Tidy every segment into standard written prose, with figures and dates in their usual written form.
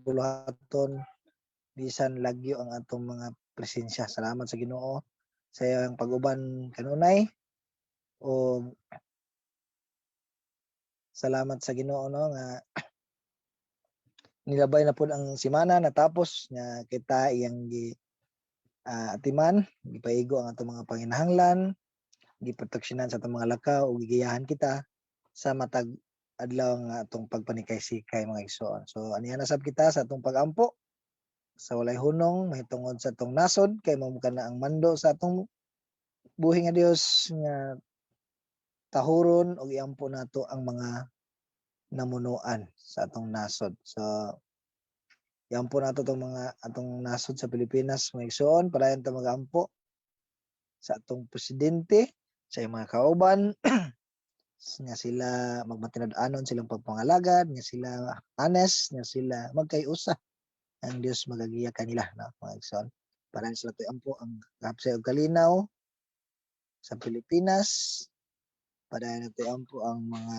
bulaton bisan lagyo ang atong mga presensya. Salamat sa Ginoo sa iyang pag-uban kanunay o salamat sa Ginoo no nga nilabay na pud ang semana natapos nga kita iyang atiman, gipaigo ang atong mga panginahanglan, giproteksyonan sa atong mga lakaw ug gigayahan kita sa matag adlaw nga atong pagpanikay-sikay mga igsoon. So aniya na sab kita sa atong pagampo sa walay hunong mahitungod sa atong nasod kay mao na ang mando sa atong buhi nga Dios nga tahuron og iampo nato ang mga namunuan sa atong nasod. So iampo nato tong mga atong nasod sa Pilipinas mga igsoon para ta magampo sa atong presidente sa mga kauban nga sila magmatinad-anon silang pagpangalagad, nga sila honest, nga sila magkayusa. Ang Dios magagiya kanila no mga igsoon. Para sila ampo ang kapsay og kalinaw sa Pilipinas. Para ampo ang mga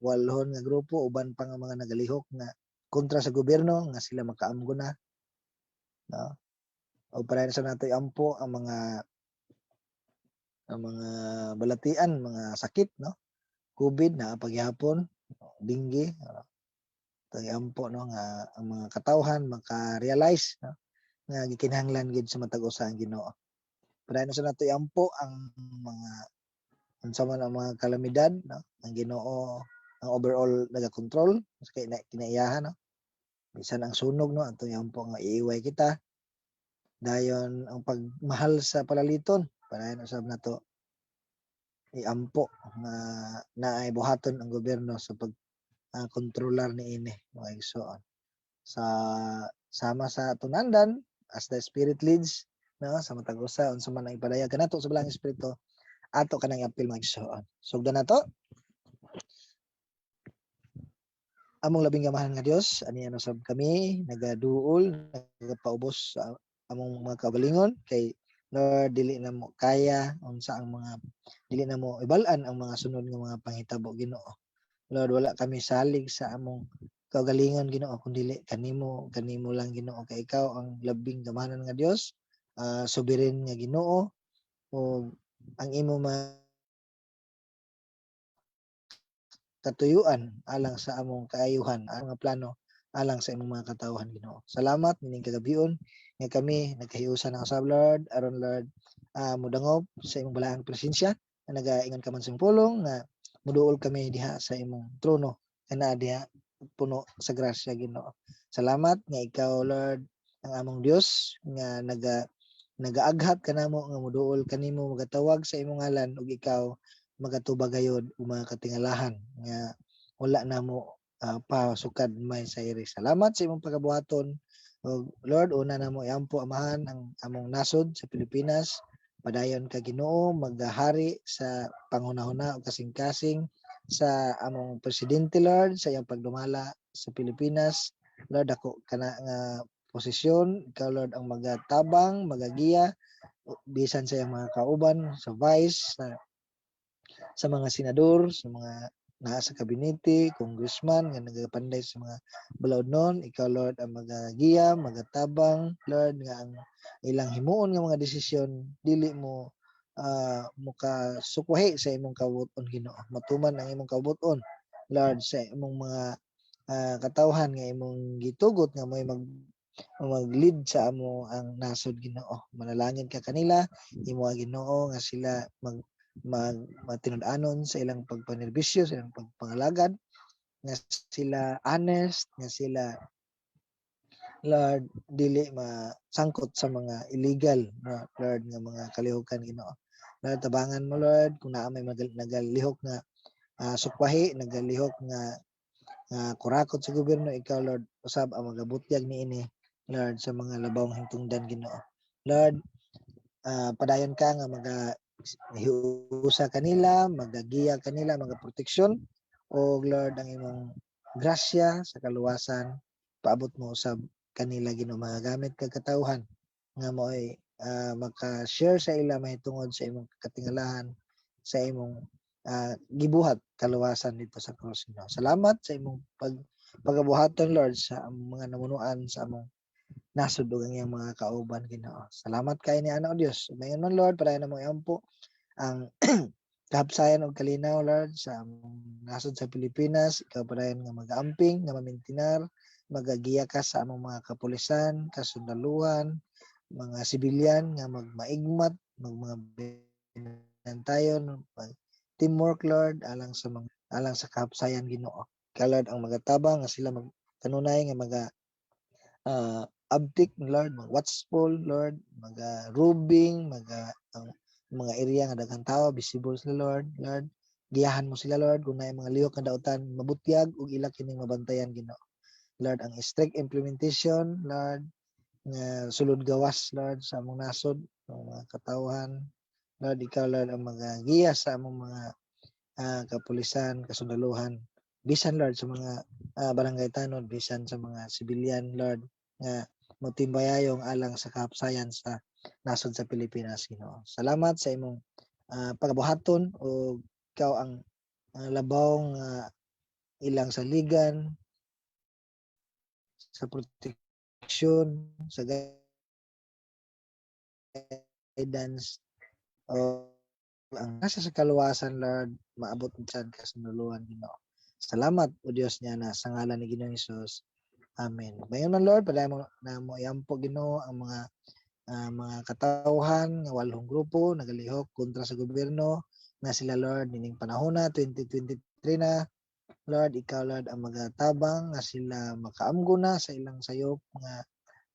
walhon nga grupo uban pa nga mga nagalihok nga kontra sa gobyerno nga sila makaamgo na no. O para sa nato ampo ang mga balatian, mga sakit no. COVID na pagyapon, dengue, ampo no nga ang mga katawhan maka-realize no nga gikinahanglan gid sa matag usa ang Ginoo. Para sa nato ampo ang mga unsa man ang mga kalamidad no ang Ginoo ang overall naga-control sa kinaiyahan no. Bisan ang sunog no ato ampo nga iiway kita. Dayon ang pagmahal sa palaliton para sab nato iampo nga naay buhaton ang gobyerno sa kontrolar niini mga igsoon. Sa sama sa tunandan as the spirit leads no sa matag usa unsa man ang ipadayag kanato sa Belang Espiritu ato kanang apil mga igsoon. Sugdan nato among labing gamahan nga Dios ani ano sab kami nagaduol nagapaubos sa among mga kaugalingon kay Lord dili na mo kaya unsa ang mga dili na mo ibal-an ang mga sunod nga mga panghitabo Ginoo. Lord wala kami salig sa among kaugalingon Ginoo kundi kanimo lang Ginoo kay ikaw ang labing gamahanan nga Dios, sovereign nga Ginoo o ang imo katuyuan alang sa among kaayuhan ang mga plano alang sa imong mga katawhan Ginoo. Salamat nining kagabion nga kami nagkahiusan ng usab Lord aron Lord modangob sa imong balaang presensya nga nagaingon ka man sa pulong nga muduol kami diha sa imong trono kana diha puno sa grasya Ginoo. Salamat nga ikaw Lord ang among Dios nga nagaaghat kanamo nga muduol kanimo magatawag sa imong ngalan ug ikaw magatubag gayud ug mga katingalahan nga wala namo pasukad may sa iri. Salamat sa imong pagabuhaton. Lord, una namo iampo amahan ang among nasod sa Pilipinas. Padayon ka Ginoo maghahari sa panghunahuna o kasing-kasing sa among presidente Lord sa iyang pagdumala sa Pilipinas. Lord, ako kana nga posisyon, ikaw Lord ang magatabang, magagiya bisan sa iyang mga kauban, sa vice, sa mga senador, sa mga naa sa kabinete, congressman nga nagapanday sa mga balaod nun. Ikaw Lord ang magagiya, magatabang Lord nga ang ilang himuon nga mga desisyon dili mo mukasukwahi sa imong kabuton Ginoo. Matuman ang imong kabuton Lord sa imong mga katawhan nga imong gitugot nga may mag-lead sa amo ang nasod Ginoo. Manalangin ka kanila, imo Ginoo nga sila matinud-anon sa ilang pagpanerbisyo, sa ilang pagpangalagad, nga sila honest, nga sila Lord dili masangkot sa mga illegal no Lord nga mga kalihukan Ginoo. Lord tabangan mo Lord kung naa may nagalihok nga sukwahi, nagalihok nga kurakot sa gobyerno, ikaw Lord usab ang magabutyag niini Lord sa mga labawng hingtungdan Ginoo. Lord padayon ka nga hiusa kanila, magagiya kanila, magaproteksyon o Lord ang imong grasya sa kaluwasan paabot mo usab kanila Ginoo magagamit kag katawhan nga mo'y maka-share sa ila mahitungod sa imong katingalahan sa imong gibuhat kaluwasan dito sa cross Ginoo. Salamat sa imong pagabuhaton Lord sa mga namunuan sa among nasud ug ang iyang mga kauban Ginoo. Salamat kay ni ana o Dios. Mayon man Lord para namo iampo ang kahapsayan ug kalinaw Lord sa among nasud sa Pilipinas. Ikaw padayon nga mag-amping, nga mamintinar, magagiya ka sa among mga kapulisan, kasundaluhan, mga sibilyan nga magmaigmat, mga binantayon, teamwork Lord alang sa kahapsayan Ginoo. Ikaw Lord ang magatabang nga sila kanunay nga abtik Lord, watchful Lord, rubing, ang mga area nga daghang tao visible sila Lord. Lord, giyahan mo sila Lord kung naay mga lihok nga daotan mabutyag ug ila kining mabantayan Ginoo. Lord, ang strict implementation Lord nga sulod gawas Lord sa among nasod, mga katawhan. Lord, ikaw Lord ang magagiya sa among mga kapulisan, kasundaluhan. Bisan Lord sa mga barangay tanod, bisan sa mga sibilyan Lord nga magtimbayayong alang sa kahapsayan sa nasod sa Pilipinas Ginoo. Salamat sa imong pagabuhaton o ikaw ang labaw nga ilang saligan sa proteksyon, sa guidance o ang nasa sa kaluwasan Lord maabot unsan kasundaluhan Ginoo. Salamat o Dios niya na sa ngalan ni Ginoong Hesus. Amen. Mayon man Lord, padayon mo na mo iampo Ginoo ang mga katawhan nga walhong grupo nagalihok kontra sa gobyerno na sila Lord nining panahon na 2023 na. Lord, ikaw Lord ang magatabang nga sila makaamgo na sa ilang sayop nga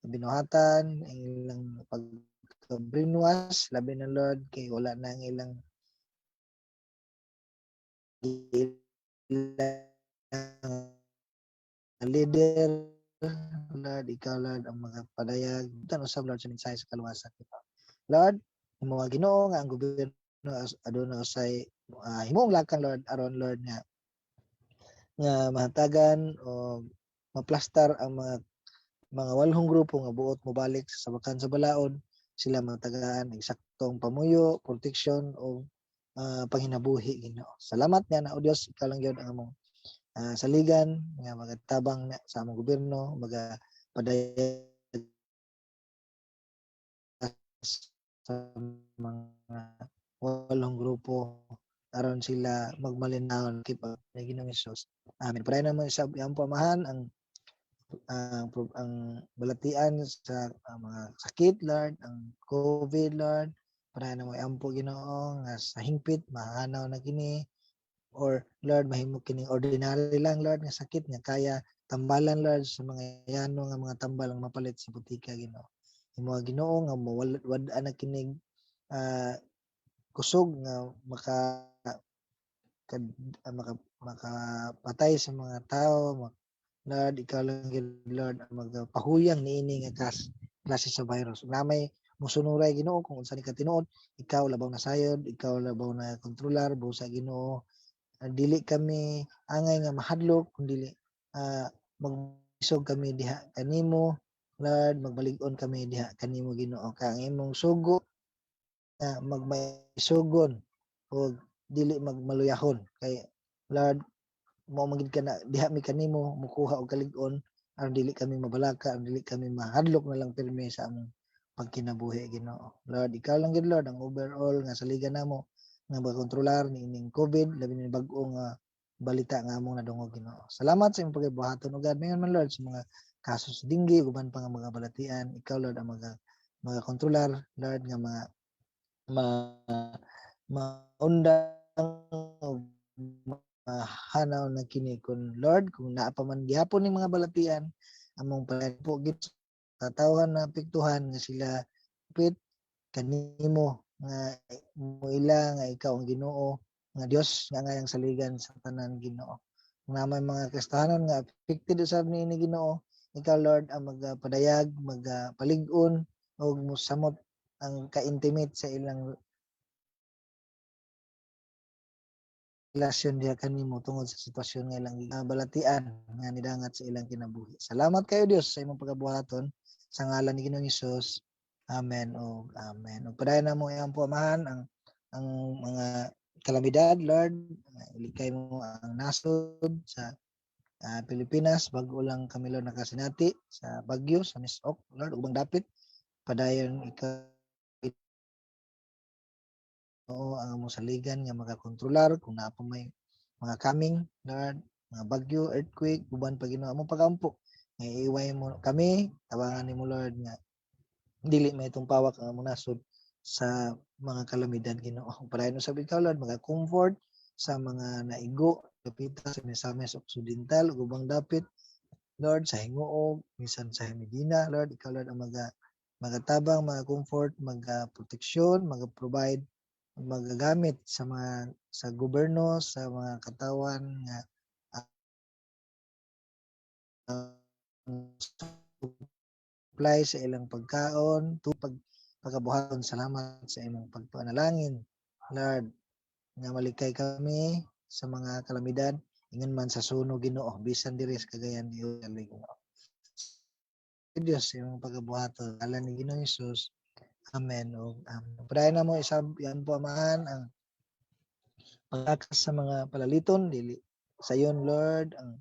binuhatan, ang ilang pagka-brainwash, labi na Lord kay wala na ang ilang leader Lord, ikaw Lord ang mga padayag tan usab Lord sa mensahe sa kaluwasan Lord, imo nga Ginoo nga ang gobyerno aduna usay himong lakang Lord aron Lord nga mahatagan o maplastar ang mga walhong grupo nga buot mobalik sa sabakan sa balaod sila matagaan eksaktong pamuyo, proteksyon o panghinabuhi Ginoo. Salamat nga na o Dios ikaw lang gyud ang among saligan nga magatabang na sa among gobyerno, magapadayag sa mga walong grupo aron sila magmalinawon kay Ginoong Hesus. Amen. Pray na mo sa iyang pamahan ang balatian sa mga sakit Lord, ang COVID Lord. Pray na mo iampo Ginoo nga sa hingpit mahanaw na kini or Lord mahimo kining ordinary lang Lord nga sakit nga kaya tambalan Lord sa mga yano nga mga tambal ang mapalit sa butika Ginoo. Imo Ginoo nga mawad-an na kining kusog nga makapatay sa mga tao. Lord, ikaw lang yun, Lord, ang magpahuyang niini nga klase sa virus. Namay musunuray Ginoo kung unsa ni ka tinuod, ikaw labaw na sayod, ikaw labaw na kontrolar busa Ginoo. Dili kami angay nga mahadlok kundi magsog kami diha kanimo Lord, magbalig-on kami diha kanimo Ginoo ka ang imong sugo na magmaisugon o dili magmaluyahon kay Lord mao magid ka na diha mi kanimo mukuha og kalig-on aron dili kami mabalaka aron dili kami mahadlok na lang pirmi sa among pagkinabuhi Ginoo. Lord, ikaw lang gid Lord ang overall nga saligan namo nga magakontrolar niining COVID labi na bag-o nga balita nga among nadungog Ginoo. Salamat sa imong pagbuhaton ug God mayon man Lord sa mga kaso sa dinggi uban pa nga mga balatian. Ikaw Lord ang mga kontrolar Lord nga ma maundang hanaw na kini kun Lord kung naa pa man gihapon ning mga balatian among po gid katawhan na apektuhan nga sila pit kanimo nga moila nga ikaw ang Ginoo nga Dios nga ngayang saligan sa tanan Ginoo nga may mga kastahanan nga affected usab ni Ginoo ikaw Lord ang magpadayag magpalig-on og mosamot ang ka-intimate sa ilang relasyon diha kanimo tungod sa sitwasyon nga ilang balatian nga nidangat sa ilang kinabuhi. Salamat kayo Dios sa imong pagabuhaton sa ngalan ni Ginoong Hesus. Amen o amen. Ug padayon namo iyang pamahan ang mga kalamidad Lord, ilikay mo ang nasod sa Pilipinas, bago lang kami Lord nakasinati sa Baguio, sa Misok, Lord, ubang dapit, padayon ikaw ang among saligan nga makakontrolar kung naa pa may mga coming, Lord, mga bagyo, earthquake, uban pa Ginoo among pagampo. Nga iiway mo kami, tabangan nimo Lord nga dili may itong pawak ang among nasod sa mga kalamidad Ginoo. Padayon sa ikaw Lord, maka-comfort sa mga naigo, kapita sa Misamis Occidental, ug ubang dapit, Lord, sa Hinguog, minsan sa Medina, Lord, ikaw Lord ang magatabang, mga-comfort, proteksyon, mag-provide, magagamit sa gobyerno, sa mga katawan nga supply sa ilang pagkaon, pagabuhaton. Salamat sa imong pagpanalangin, Lord, nga malikay kami sa mga kalamidad, ingon man sa suno Ginoo, bisan diri sa Cagayan de Oro, Ginoo. Diyos sa imong pagabuhaton, ngalan ni Ginoong Hesus. Amen. Padayon na mo isab yan po amahan ang paglakas sa mga palaliton, dili sayon Lord ang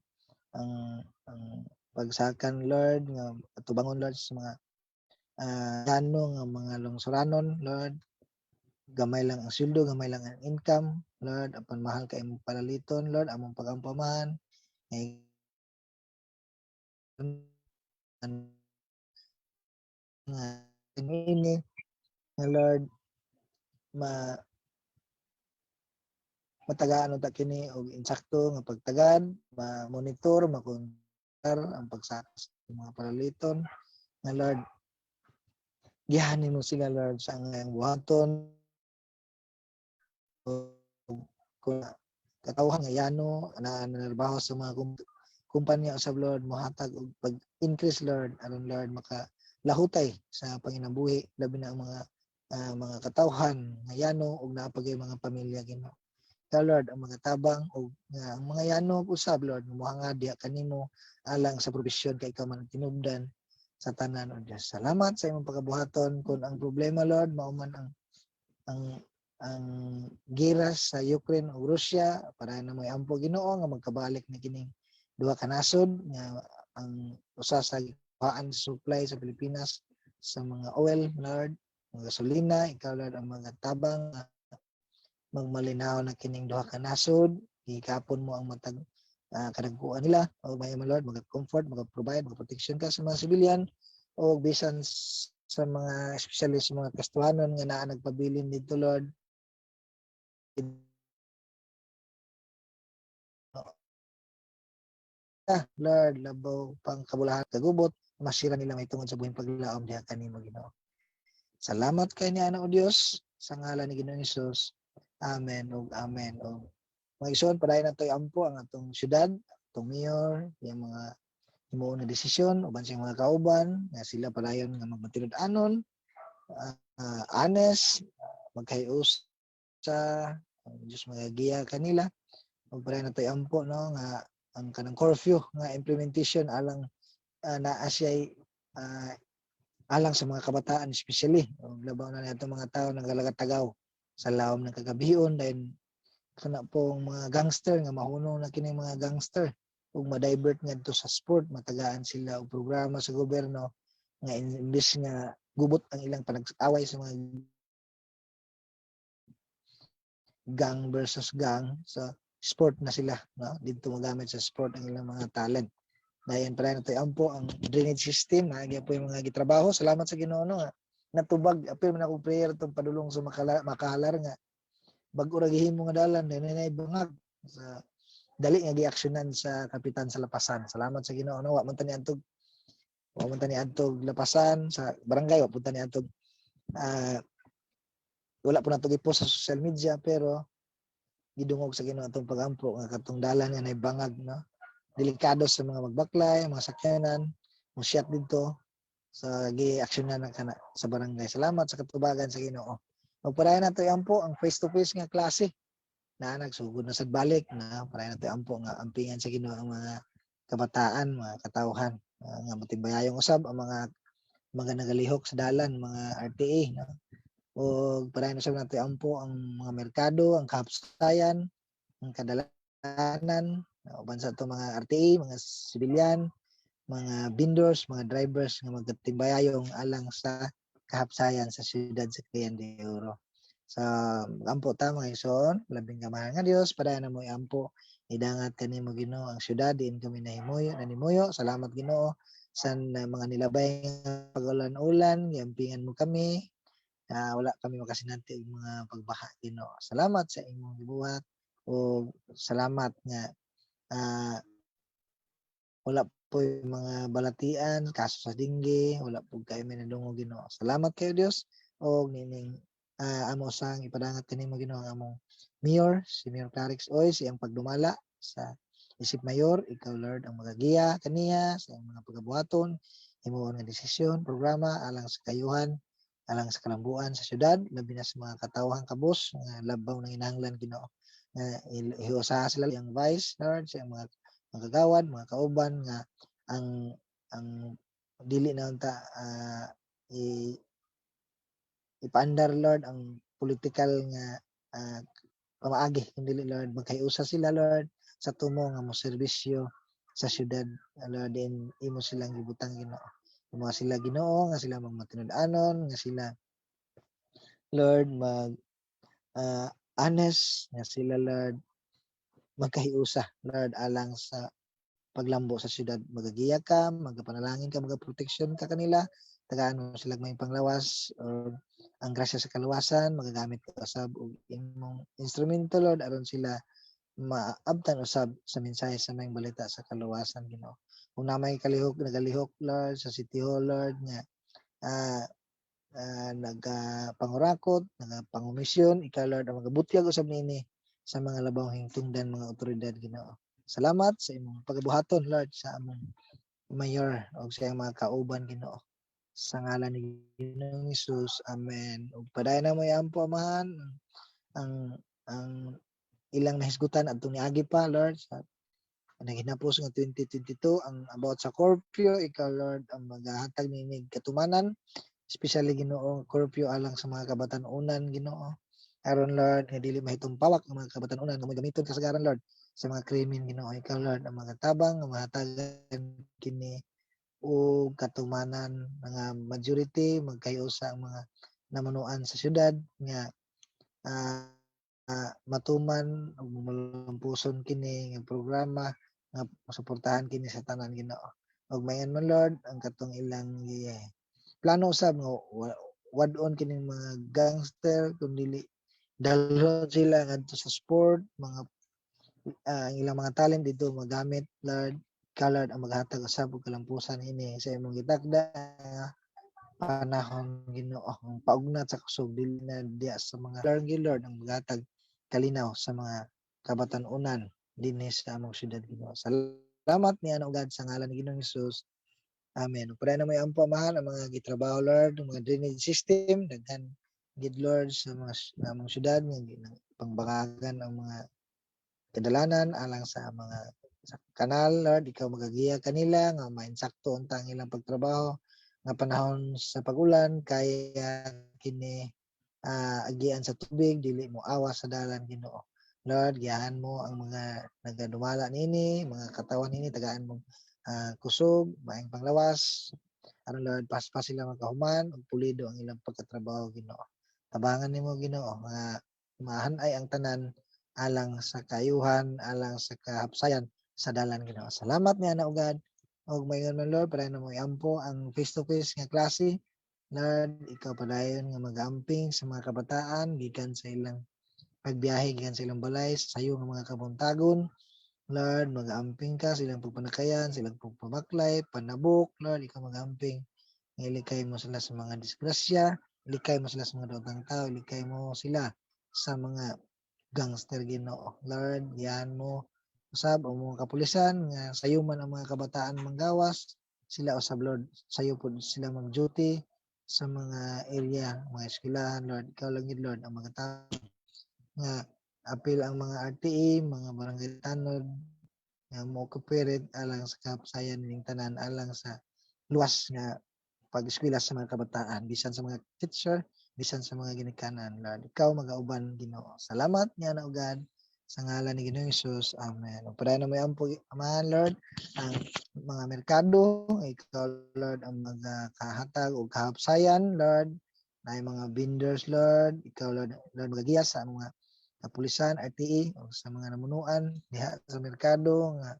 pagsakan Lord nga atubangon Lord sa mga dano nga mga lungsuranon Lord, gamay lang ang sweldo, gamay lang ang income Lord, apan mahal kay imong palaliton Lord, among pagampamahan ngay nga ini nga Lord ma matagaan ta kini og insakto nga pagtagad, ma-monitor, makontar ang pagsakas sa mga palaliton nga Lord, gihanin mo sila Lord sa angayang buhaton kung katawhan nga yano na nanarbaho sa mga kumpanya sa Lord, mohatag og pag-increase Lord aron Lord makalahutay sa panginabuhi labi na ang mga katawhan nga yano og naapagay mga pamilya Ginoo. Ka Lord ang mga tabang o ang mga yano usab Lord mohangad diha kanimo alang sa probisyon kay ikaw man tinubdan sa tanan o Dios. Salamat sa imong pagabuhaton kung ang problema Lord mao man ang ang giras sa Ukraine ug Russia para na may ampo Ginoo nga magkabalik na kining duha ka nasod nga ang usa sa gikuhaan supply sa Pilipinas sa mga oil Lord, mga gasolina, ikaw Lord ang mga tabang magmalinaw na kining duha ka nasod, gikapon mo ang matag kadagkuan nila o may Lord mag-comfort, mag-provide, mag-protection ka sa mga civilian o bisan sa mga especially sa mga kastuhanon nga naa nagpabilin dito Lord. Lord, labaw pang kabulahan kagubot, masira nila may tungod sa buhing paglaom diha kanimo Ginoo. Salamat kay ni Ana o Dios sa ngalan ni Ginoong Hesus. Amen ug amen. O mga igsoon, padayon natoy ampo ang atong syudad, atong mayor, yung mga himuon na desisyon uban sa mga kauban nga sila padayon nga magmatilod-anon, honest, magkayus sa Diyos magagiya kanila. Ug padayon natoy ampo no nga ang kanang curfew nga implementation alang naa siya'y alang sa mga kabataan especially. Labaw na nato mga tao nagalagatagaw sa lawom ng kagabion dahil kana pong mga gangster nga mahunong na kini mga gangster ug ma-divert ngadto sa sport, matagaan sila og programa sa gobyerno nga imbis nga gubot ang ilang panag-away sa mga gang versus gang sa sport na sila, no? Dito magamit sa sport ang ilang mga talent. Dayon para nato ampo ang drainage system, nagya po yung mga gitrabaho. Salamat sa Ginoo nga natubag apil man ako prayer tong padulong sa makahalar nga bag-o ra gihimo nga dalan dinay bangag sa dali nga giaksyonan sa kapitan sa Lapasan. Salamat sa Ginoo no, wa man tani adtog Lapasan sa barangay, wa punta ni adtog wala po nato gipost sa social media pero gidungog sa Ginoo atong pagampo nga katong dalan nga naibangag no. Delikado sa mga magbaklay, mga sakyanan, mo shot dito sa gi-aksyonan na kana sa barangay. Salamat sa katubagan sa Ginoo. Magpadayon nato ampo ang face to face nga klase na nagsugod na sad balik na para nato ampo nga ampingan sa Ginoo ang mga kabataan, mga katawhan nga matibayayong usab ang mga nagalihok sa dalan, mga RTA no. O padayon usab nato ampo ang mga merkado, ang kahapsayan, ang kadalanan uban sa ato mga RTA, mga civilian, mga vendors, mga drivers nga magtimbayayong alang sa kahapsayan sa siyudad sa Cagayan de Oro. Sa ampo ta mga igsoon, labing kamahal nga Dios, padayon na mo ampo idangat kanimo Ginoo ang siyudad diin kami nanimuyo. Salamat Ginoo sa mga nilabay nga pag-ulan-ulan, giampingan mo kami. Wala kami makasinanti og mga pagbaha Ginoo. Salamat sa imong gibuhat o salamat nga ah, wala po mga balatian, kaso sa dingge, wala po kayo minadungog Ginoo. Salamat kayo Dios o nining amo sang ipadangat kanimo Ginoo ang among mayor, si Mayor Clarix Oy, siyang pagdumala sa isip mayor, ikaw Lord ang magagiya kaniya sa mga pagabuhaton, himuon nga desisyon, programa alang sa kayuhan, alang sa kalambuan sa syudad, labi na sa mga katawhang kabus nga labaw ng inahanglan Ginoo. Iusaha sila yung vice Lord sa mga kagawad, mga kauban nga ang dili na unta ipaandar Lord ang political nga pamaagi kung dili Lord magkayusa sila Lord sa tumo nga mo serbisyo sa syudad Lord din imo silang gibutang Ginoo. Imo sila Ginoo nga sila magmatinud-anon nga sila Lord mag honest nga sila Lord magkahiusa Lord alang sa paglambo sa syudad. Magagiya ka, magapanalangin ka, magaproteksyon ka kanila, tagaan mo sila may panglawas o ang grasya sa kaluwasan, magagamit ka usab og imong instrumento Lord aron sila maabtan usab sa mensahe sa may balita sa kaluwasan Ginoo. Kung na may nagalihok Lord sa City Hall Lord nga ah, nagapangurakot, nagapangumisyon, ikaw Lord ang magabutyag usab niini sa mga labawng hingtungdan mga otoridad Ginoo. Salamat sa imong pagabuhaton Lord sa among mayor o sa iyang mga kauban Ginoo. Sa ngalan ni Ginoong Hesus, Amen. Ug padayon na mo ampo amahan ang ilang nahisgutan adtong niagi pa Lord sa naginapos nga 2022 ang about sa curfew, ikaw Lord ang maghahatag ninig katumanan, especially Ginoo curfew alang sa mga kabatan-unan Ginoo. Aron Lord nga dili mahitong pawak ang mga kabatan-unan nga gamiton kasagaran Lord sa mga krimen Ginoo. Ikaw Lord ang mga tabang nga mahatagan kini o katumanan nga majority magkayusa ang mga namunuan sa syudad nga matuman ug malampuson kini nga programa nga suportahan kini sa tanan Ginoo. Ug mayan man Lord ang katong ilang plano usab nga wad-on kining mga gangster kun dili dalhon sila ngadto sa sport, mga ang ilang mga talent dito magamit Lord. Ikaw Lord ang maghatag usab og kalampusan ini sa imong gitakda panahon Ginoo. Ang paugnat sa kusog dili na diya sa mga Lord ang maghatag kalinaw sa mga kabatan-unan dinhi sa among syudad Ginoo. Salamat niya ugad sa ngalan ni Ginoong Hesus. Amen. Ug na may ampo mahal ang mga gitrabaho Lord, ang mga drainage system daghan gid Lord sa mga among syudad nga pangbangagan ang mga kadalanan alang sa mga sa kanal Lord, ikaw magagiya kanila nga mainsakto unta ang ilang pagtrabaho nga panahon sa pag-ulan kaya kini agian sa tubig dili mo awa sa dalan Ginoo. Lord, giyahan mo ang mga nagadumala nini, mga katawan nini tagaan mo kusog, maayong panglawas. Aron Lord, paspas sila magkahuman ug pulido ang ilang pagkatrabaho Ginoo. Tabangan nimo Ginoo nga mahanay ang tanan alang sa kayuhan, alang sa kahapsayan sa dalan Ginoo. Salamat niya na ugad. Og mayon man Lord, para na mo iampo ang face-to-face nga klase. Lord, ikaw padayon nga magamping sa mga kabataan gikan sa ilang pagbiyahe gikan sa ilang balay sa sayo nga mga kabuntagon. Lord, mag-amping ka silang pagpanakayan, silang pagpamaklay, panabok. Lord, ikaw mag-amping. Ilikay mo sila sa mga disgrasya, ilikay mo sila sa mga daotang tao, ilikay mo sila sa mga gangster Ginoo. Lord, yan mo usab ang mga kapulisan nga sayo man ang mga kabataan manggawas, sila usab Lord, sayo po sila mag-duty sa mga area, mga eskwelahan Lord. Ikaw lang yun Lord ang mga tao nga apil ang mga RTA, mga barangay tanod nga mo-cooperate alang sa kasayan ning tanan alang sa luwas nga pag-eskwela sa mga kabataan bisan sa mga teacher, bisan sa mga ginikanan Lord. Ikaw magauban Ginoo. Salamat niya na ugad sa ngalan ni Ginoong Hesus. Amen. Ug padayon na mo ampo amahan Lord ang mga merkado, ikaw Lord ang magkahatag og kahapsayan Lord. Naay mga vendors Lord, ikaw Lord magagiya sa mga kapulisan, RTE o sa mga namunuan diha sa merkado nga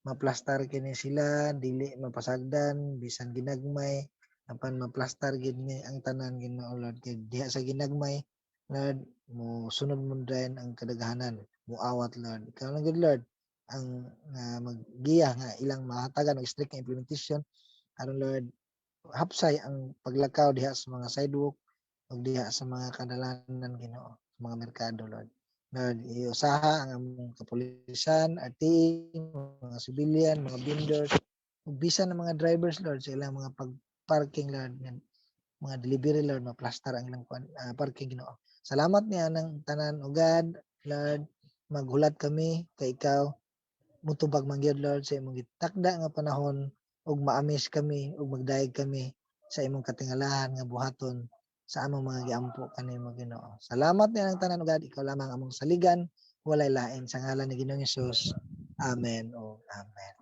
maplastar kini sila dili mapasagdan bisan ginagmay apan maplastar gid ni ang tanan Ginoo Lord kay diha sa ginagmay Lord mo sunod mo din ang kadaghanan muawat Lord ikaw lang gud Lord ang maggiya nga ilang mahatagan og strict nga implementation aron Lord hapsay ang paglakaw diha sa mga sidewalk ug diha sa mga kadalanan Ginoo sa mga merkado Lord. Lord, iusaha ang among kapulisan, RTE, mga civilian, mga vendors, ug bisan ang mga drivers Lord sa ilang mga pag-parking Lord, mga delivery Lord, maplastar ang ilang parking Ginoo. Salamat niya ng tanan o God, Lord, maghulat kami kay ikaw mutubag man gyud Lord sa imong gitakda nga panahon ug maamis kami ug magdayeg kami sa imong katingalahan nga buhaton sa among mga giampo kanimo Ginoo. Salamat niya ang tanan ug God, ikaw lamang among saligan, walay lain sa ngalan ni Ginoong Hesus. Amen o amen.